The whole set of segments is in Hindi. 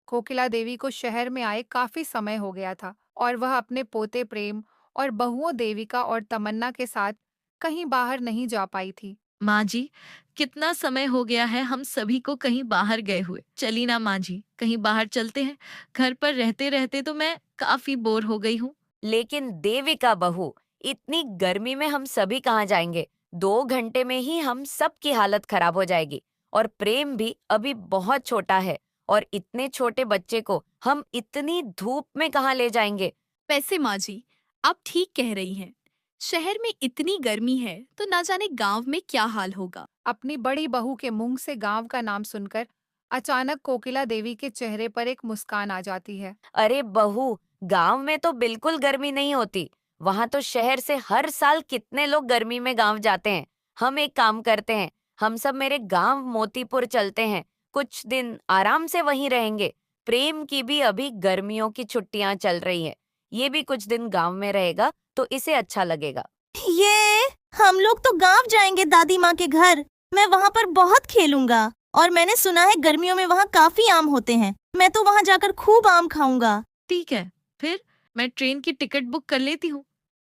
कोकिला देवी को शहर में आए काफी समय हो गया था और वह अपने पोते प्रेम और बहुओं देविका और तमन्ना के साथ कहीं बाहर नहीं जा पाई थी। माँ जी, कितना समय हो गया है हम सभी को कहीं बाहर गए हुए। चली ना माँ जी, कहीं बाहर चलते हैं। घर पर रहते रहते तो मैं काफी बोर हो गई हूँ। लेकिन देविका बहू, इतनी गर्मी में हम सभी कहाँ जाएंगे? 2 घंटे में ही हम सबकी हालत खराब हो जाएगी। और प्रेम भी अभी बहुत छोटा है, और इतने छोटे बच्चे को हम इतनी धूप में कहाँ ले जाएंगे? वैसे माँ जी, आप ठीक कह रही हैं। शहर में इतनी गर्मी है तो ना जाने गांव में क्या हाल होगा। अपनी बड़ी बहू के मुंह से गांव का नाम सुनकर अचानक कोकिला देवी के चेहरे पर एक मुस्कान आ जाती है। अरे बहू, गांव में तो बिल्कुल गर्मी नहीं होती। वहां तो शहर से हर साल कितने लोग गर्मी में गांव जाते हैं। हम एक काम करते हैं, हम सब मेरे गांव मोतीपुर चलते हैं। कुछ दिन आराम से वहीं रहेंगे। प्रेम की भी अभी गर्मियों की छुट्टियां चल रही है। ये भी कुछ दिन गांव में रहेगा तो इसे अच्छा लगेगा। ये हम लोग तो गांव जाएंगे दादी माँ के घर। मैं वहाँ पर बहुत खेलूंगा और मैंने सुना है गर्मियों में वहाँ काफी आम होते हैं। मैं तो वहाँ जाकर खूब आम खाऊंगा। ठीक है, फिर मैं ट्रेन की टिकट बुक कर लेती हूँ।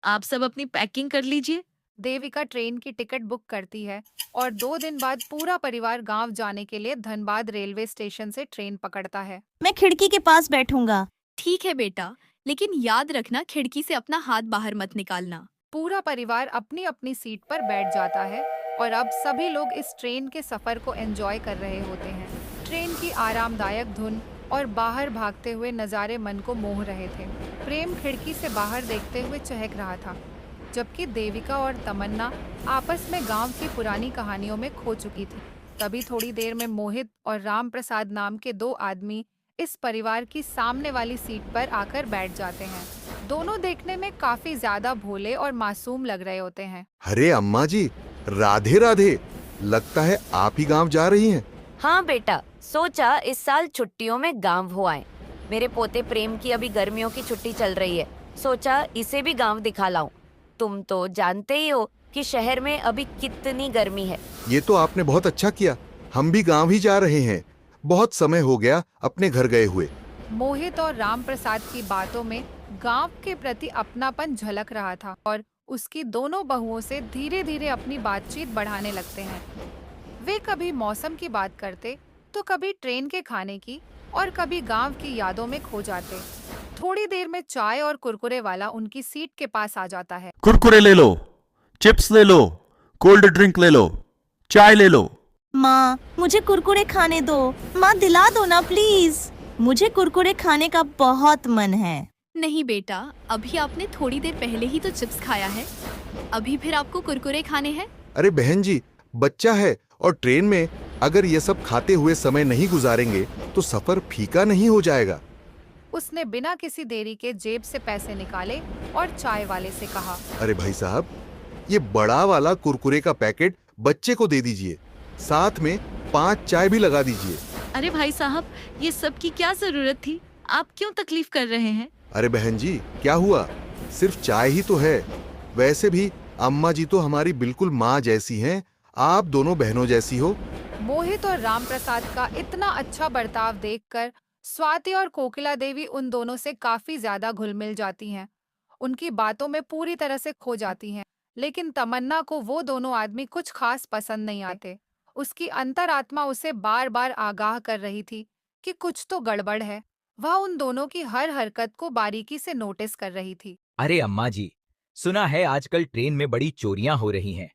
आप सब अपनी पैकिंग कर लीजिए। देविका ट्रेन की टिकट बुक करती है और 2 दिन बाद पूरा परिवार गांव जाने के लिए धनबाद रेलवे स्टेशन से ट्रेन पकड़ता है। मैं खिड़की के पास बैठूंगा। ठीक है बेटा, लेकिन याद रखना खिड़की से अपना हाथ बाहर मत निकालना। पूरा परिवार अपनी अपनी सीट पर बैठ जाता है और अब सभी लोग इस ट्रेन के सफर को एंजॉय कर रहे होते हैं। ट्रेन की आरामदायक धुन और बाहर भागते हुए नज़ारे मन को मोह रहे थे। प्रेम खिड़की से बाहर देखते हुए चहक रहा था, जबकि देविका और तमन्ना आपस में गांव की पुरानी कहानियों में खो चुकी थी। तभी थोड़ी देर में मोहित और राम प्रसाद नाम के 2 आदमी इस परिवार की सामने वाली सीट पर आकर बैठ जाते हैं। दोनों देखने में काफी ज्यादा भोले और मासूम लग रहे होते हैं। अरे अम्मा जी, राधे राधे। लगता है आप ही गांव जा रही हैं। हाँ बेटा, सोचा इस साल छुट्टियों में गांव हो आए। मेरे पोते प्रेम की अभी गर्मियों की छुट्टी चल रही है, सोचा इसे भी गांव दिखा लाऊं। तुम तो जानते ही हो कि शहर में अभी कितनी गर्मी है। ये तो आपने बहुत अच्छा किया। हम भी गांव ही जा रहे हैं। बहुत समय हो गया अपने घर गए हुए। मोहित और राम प्रसाद की बातों में गांव के प्रति अपनापन झलक रहा था और उसकी दोनों बहुओं से धीरे धीरे अपनी बातचीत बढ़ाने लगते हैं। वे कभी मौसम की बात करते तो कभी ट्रेन के खाने की और कभी गांव की यादों में खो जाते। थोड़ी देर में चाय और कुरकुरे वाला उनकी सीट के पास आ जाता है। कुरकुरे ले लो, चिप्स ले लो, कोल्ड ड्रिंक ले लो, चाय ले लो। माँ, मुझे कुरकुरे खाने दो। माँ, दिला दो ना प्लीज। मुझे कुरकुरे खाने का बहुत मन है। नहीं बेटा, अभी आपने थोड़ी देर पहले ही तो चिप्स खाया है। अभी फिर आपको कुरकुरे खाने हैं? अरे बहन जी, बच्चा है और ट्रेन में अगर ये सब खाते हुए समय नहीं गुजारेंगे तो सफर फीका नहीं हो जाएगा। उसने बिना किसी देरी के जेब से पैसे निकाले और चाय वाले से कहा, अरे भाई साहब, ये बड़ा वाला कुरकुरे का पैकेट बच्चे को दे दीजिए। साथ में 5 चाय भी लगा दीजिए। अरे भाई साहब, ये सब की क्या जरूरत थी? आप क्यों तकलीफ कर रहे हैं? अरे बहन जी, क्या हुआ? सिर्फ चाय ही तो है। वैसे भी अम्मा जी तो हमारी बिल्कुल माँ जैसी हैं। आप दोनों बहनों जैसी हो। मोहित और राम प्रसाद का इतना अच्छा बर्ताव देखकर स्वाति और कोकिला देवी उन दोनों से काफी ज्यादा घुल मिल जाती हैं। उनकी बातों में पूरी तरह से खो जाती हैं। लेकिन तमन्ना को वो दोनों आदमी कुछ खास पसंद नहीं आते। उसकी अंतरात्मा उसे बार बार आगाह कर रही थी कि कुछ तो गड़बड़ है। वह उन दोनों की हर हरकत को बारीकी से नोटिस कर रही थी। अरे अम्मा जी, सुना है आजकल ट्रेन में बड़ी चोरियां हो रही हैं।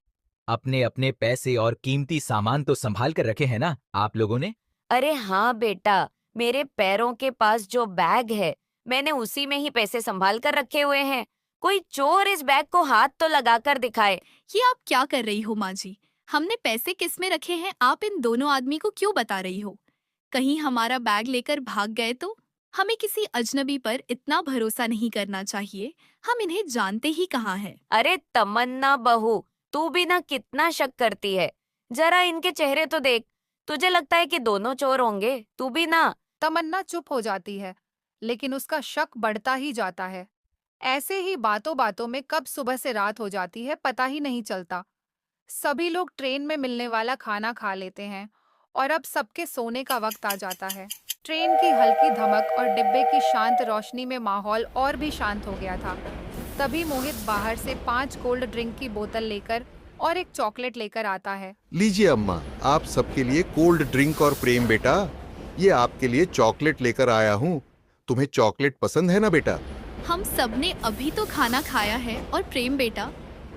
अपने अपने पैसे और कीमती सामान तो संभाल कर रखे हैं ना आप लोगों ने? अरे हाँ बेटा, मेरे पैरों के पास जो बैग है, मैंने उसी में ही पैसे संभाल कर रखे हुए हैं। कोई चोर इस बैग को हाथ तो लगा कर दिखाए। ये आप क्या कर रही हो माँ जी? हमने पैसे किस में रखे हैं आप इन दोनों आदमी को क्यों बता रही हो? कहीं हमारा बैग लेकर भाग गए तो? हमें किसी अजनबी पर इतना भरोसा नहीं करना चाहिए। हम इन्हें जानते ही कहाँ हैं। अरे तमन्ना बहू, तू भी ना कितना शक करती है। जरा इनके चेहरे तो देख। तुझे लगता है कि दोनों चोर होंगे? तू भी ना। तमन्ना चुप हो जाती है, लेकिन उसका शक बढ़ता ही जाता है। ऐसे ही बातों बातों में कब सुबह से रात हो जाती है पता ही नहीं चलता। सभी लोग ट्रेन में मिलने वाला खाना खा लेते हैं और अब सबके सोने का वक्त आ जाता है। ट्रेन की हल्की धमक और डिब्बे की शांत रोशनी में माहौल और भी शांत हो गया था। तभी मोहित बाहर से 5 कोल्ड ड्रिंक की बोतल लेकर और एक चॉकलेट लेकर आता है। लीजिए अम्मा, आप सबके लिए कोल्ड ड्रिंक और प्रेम बेटा, ये आपके लिए चॉकलेट लेकर आया हूँ। तुम्हें चॉकलेट पसंद है ना बेटा? हम सबने अभी तो खाना खाया है। और प्रेम बेटा,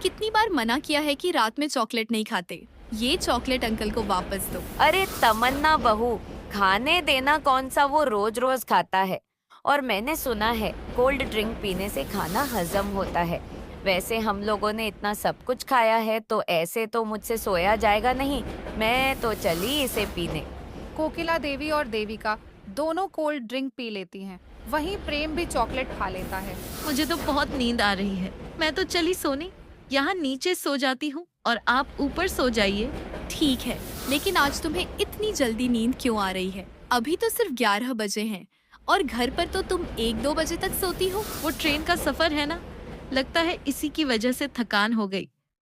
कितनी बार मना किया है कि रात में चॉकलेट नहीं खाते। ये चॉकलेट अंकल को वापस दो। अरे तमन्ना बहू, खाने देना कौन सा वो रोज रोज खाता है। और मैंने सुना है कोल्ड ड्रिंक पीने से खाना हजम होता है। वैसे हम लोगों ने इतना सब कुछ खाया है तो ऐसे तो मुझसे सोया जाएगा नहीं। मैं तो चली इसे पीने। कोकिला देवी और देविका दोनों कोल्ड ड्रिंक पी लेती हैं। वहीं प्रेम भी चॉकलेट खा लेता है। मुझे तो बहुत नींद आ रही है। मैं तो चली सोने। यहाँ नीचे सो जाती हूँ और आप ऊपर सो जाइए। ठीक है, लेकिन आज तुम्हें इतनी जल्दी नींद क्यों आ रही है? अभी तो सिर्फ 11 बजे हैं और घर पर तो तुम 1-2 बजे तक सोती हो। वो ट्रेन का सफर है ना, लगता है इसी की वजह से थकान हो गई।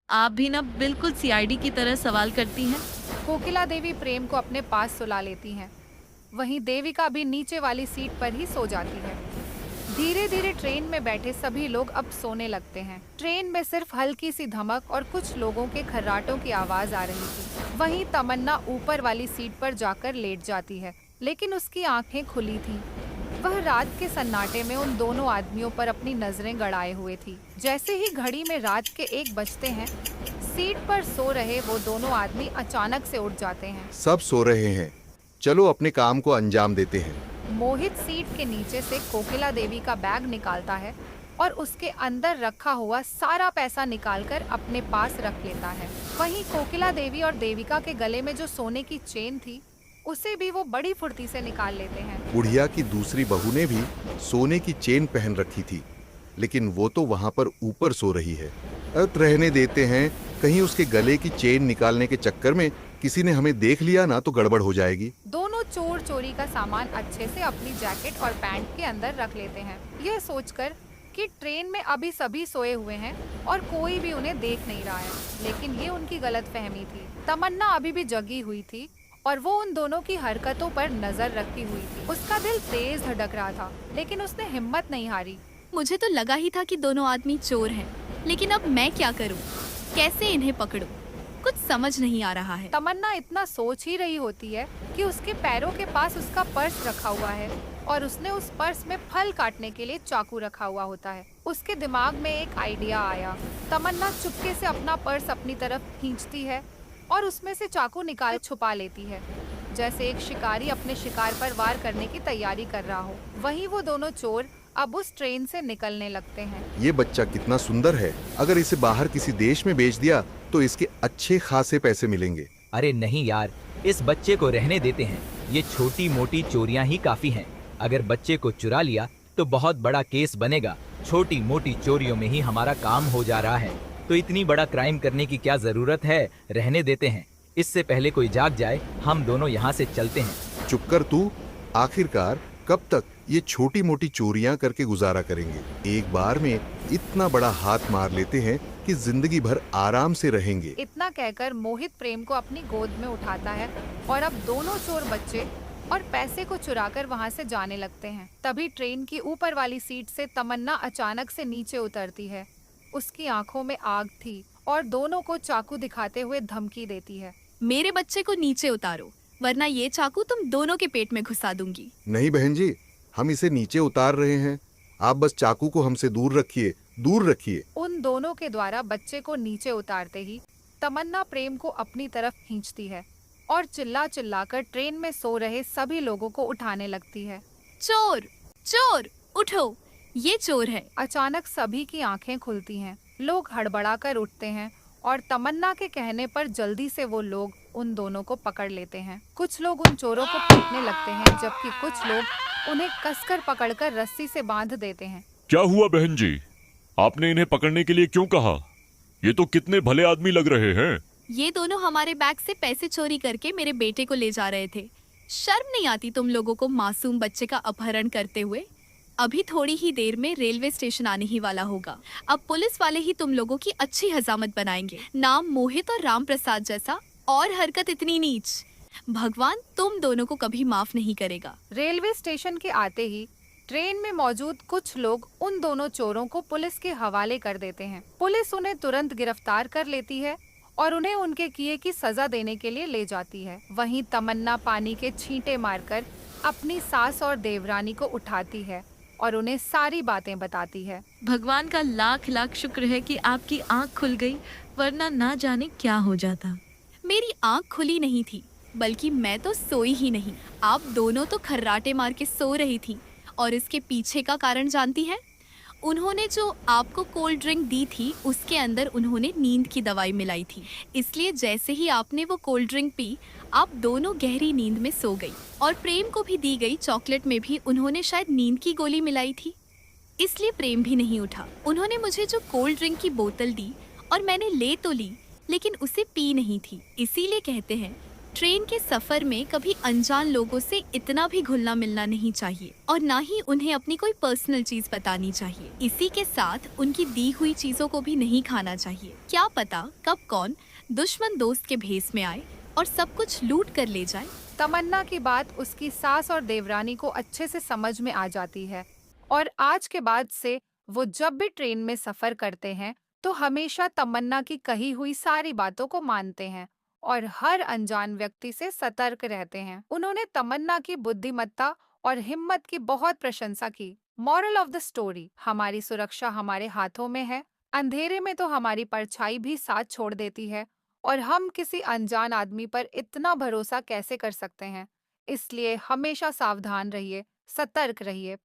आप भी ना बिल्कुल सीआईडी की तरह सवाल करती हैं। कोकिला देवी प्रेम को अपने पास सुला लेती हैं। वहीं देविका भी नीचे वाली सीट पर ही सो जाती है। धीरे धीरे ट्रेन में बैठे सभी लोग अब सोने लगते हैं। ट्रेन में सिर्फ हल्की सी धमक और कुछ लोगों के खर्राटों की आवाज आ रही थी। वहीं तमन्ना ऊपर वाली सीट पर जाकर लेट जाती है, लेकिन उसकी आंखें खुली थी। वह रात के सन्नाटे में उन दोनों आदमियों पर अपनी नजरें गड़ाए हुए थी। जैसे ही घड़ी में रात के 1 बजते हैं, सीट पर सो रहे वो दोनों आदमी अचानक से उठ जाते हैं। सब सो रहे हैं, चलो अपने काम को अंजाम देते हैं। मोहित सीट के नीचे से कोकिला देवी का बैग निकालता है और उसके अंदर रखा हुआ सारा पैसा निकालकर अपने पास रख लेता है। वहीं कोकिला देवी और देविका के गले में जो सोने की चेन थी, उसे भी वो बड़ी फुर्ती से निकाल लेते हैं। बुढ़िया की दूसरी बहू ने भी सोने की चेन पहन रखी थी, लेकिन वो तो वहाँ पर ऊपर सो रही है। रहने देते हैं, कहीं उसके गले की चेन निकालने के चक्कर में किसी ने हमें देख लिया ना तो गड़बड़ हो जाएगी। दोनों चोर चोरी का सामान अच्छे से अपनी जैकेट और पैंट के अंदर रख लेते हैं, यह सोचकर कि ट्रेन में अभी सभी सोए हुए हैं और कोई भी उन्हें देख नहीं रहा है। लेकिन ये उनकी गलतफहमी थी। तमन्ना अभी भी जगी हुई थी और वो उन दोनों की हरकतों पर नजर रखी हुई थी। उसका दिल तेज धड़क रहा था, लेकिन उसने हिम्मत नहीं हारी। मुझे तो लगा ही था कि दोनों आदमी चोर हैं, लेकिन अब मैं क्या करूं? कैसे इन्हें पकड़ूं? कुछ समझ नहीं आ रहा है। तमन्ना इतना सोच ही रही होती है कि उसके पैरों के पास उसका पर्स रखा हुआ है और उसने उस पर्स में फल काटने के लिए चाकू रखा हुआ होता है। उसके दिमाग में एक आइडिया आया। तमन्ना चुपके से अपना पर्स अपनी तरफ खींचती है और उसमें से चाकू निकाल छुपा लेती है, जैसे एक शिकारी अपने शिकार पर वार करने की तैयारी कर रहा हो। वहीं वो दोनों चोर अब उस ट्रेन से निकलने लगते हैं। ये बच्चा कितना सुंदर है, अगर इसे बाहर किसी देश में बेच दिया तो इसके अच्छे खासे पैसे मिलेंगे। अरे नहीं यार, इस बच्चे को रहने देते हैं। ये छोटी मोटी चोरियां ही काफी हैं। अगर बच्चे को चुरा लिया तो बहुत बड़ा केस बनेगा। छोटी मोटी चोरियों में ही हमारा काम हो जा रहा है, तो इतनी बड़ा क्राइम करने की क्या जरूरत है। रहने देते हैं, इससे पहले कोई जाग जाए हम दोनों यहाँ से चलते हैं। चुप कर तू। आखिरकार कब तक ये छोटी मोटी चोरियां करके गुजारा करेंगे? एक बार में इतना बड़ा हाथ मार लेते हैं कि जिंदगी भर आराम से रहेंगे। इतना कहकर मोहित प्रेम को अपनी गोद में उठाता है और अब दोनों चोर बच्चे और पैसे को चुराकर वहां से जाने लगते हैं। तभी ट्रेन की ऊपर वाली सीट से तमन्ना अचानक से नीचे उतरती है। उसकी आंखों में आग थी और दोनों को चाकू दिखाते हुए धमकी देती है। मेरे बच्चे को नीचे उतारो, वरना ये चाकू तुम दोनों के पेट में घुसा दूंगी। नहीं बहन जी, हम इसे नीचे उतार रहे हैं, आप बस चाकू को हमसे दूर रखिए, दूर रखिए। उन दोनों के द्वारा बच्चे को नीचे उतारते ही तमन्ना प्रेम को अपनी तरफ खींचती है और चिल्ला चिल्लाकर ट्रेन में सो रहे सभी लोगों को उठाने लगती है। चोर, चोर, उठो, ये चोर है। अचानक सभी की आंखें खुलती हैं। लोग हड़बड़ाकर उठते हैं और तमन्ना के कहने पर जल्दी से वो लोग उन दोनों को पकड़ लेते हैं। कुछ लोग उन चोरों को पीटने लगते हैं, जबकि कुछ लोग उन्हें कसकर पकड़कर रस्सी से बांध देते हैं। क्या हुआ बहन जी, आपने इन्हें पकड़ने के लिए क्यों कहा? ये तो कितने भले आदमी लग रहे हैं। ये दोनों हमारे बैग से पैसे चोरी करके मेरे बेटे को ले जा रहे थे। शर्म नहीं आती तुम लोगों को मासूम बच्चे का अपहरण करते हुए? अभी थोड़ी ही देर में रेलवे स्टेशन आने ही वाला होगा। अब पुलिस वाले ही तुम लोगों की अच्छी हजामत बनाएंगे। नाम मोहित और राम प्रसाद जैसा और हरकत इतनी नीच। भगवान तुम दोनों को कभी माफ नहीं करेगा। रेलवे स्टेशन के आते ही ट्रेन में मौजूद कुछ लोग उन दोनों चोरों को पुलिस के हवाले कर देते हैं। पुलिस उन्हें तुरंत गिरफ्तार कर लेती है और उन्हें उनके किए की सजा देने के लिए ले जाती है। वहीं तमन्ना पानी के छींटे मारकर अपनी सास और देवरानी को उठाती है और उन्हें सारी बातें बताती है। भगवान का लाख लाख शुक्र है कि आपकी आंख खुल गई, वरना ना जाने क्या हो जाता। मेरी आंख खुली नहीं थी, बल्कि मैं तो सोई ही नहीं। आप दोनों तो खर्राटे मार के सो रही थी। और इसके पीछे का कारण जानती है? उन्होंने जो आपको कोल्ड ड्रिंक दी थी, उसके अंदर उन्होंने नींद की दवाई मिलाई थी। इसलिए जैसे ही आपने वो कोल्ड ड्रिंक पी, आप दोनों गहरी नींद में सो गई। और प्रेम को भी दी गई चॉकलेट में भी उन्होंने शायद नींद की गोली मिलाई थी, इसलिए प्रेम भी नहीं उठा। उन्होंने मुझे जो कोल्ड ड्रिंक की बोतल दी और मैंने ले तो ली, लेकिन उसे पी नहीं थी। इसीलिए कहते हैं ट्रेन के सफर में कभी अनजान लोगों से इतना भी घुलना मिलना नहीं चाहिए और ना ही उन्हें अपनी कोई पर्सनल चीज बतानी चाहिए। इसी के साथ उनकी दी हुई चीजों को भी नहीं खाना चाहिए। क्या पता कब कौन दुश्मन दोस्त के भेस में आए और सब कुछ लूट कर ले जाए। तमन्ना की बात उसकी सास और देवरानी को अच्छे से समझ में आ जाती है और आज के बाद से वो जब भी ट्रेन में सफर करते हैं तो हमेशा तमन्ना की कही हुई सारी बातों को मानते हैं और हर अनजान व्यक्ति से सतर्क रहते हैं। उन्होंने तमन्ना की बुद्धिमत्ता और हिम्मत की बहुत प्रशंसा की। मॉरल ऑफ द स्टोरी: हमारी सुरक्षा हमारे हाथों में है। अंधेरे में तो हमारी परछाई भी साथ छोड़ देती है और हम किसी अनजान आदमी पर इतना भरोसा कैसे कर सकते हैं। इसलिए हमेशा सावधान रहिए, सतर्क रहिए।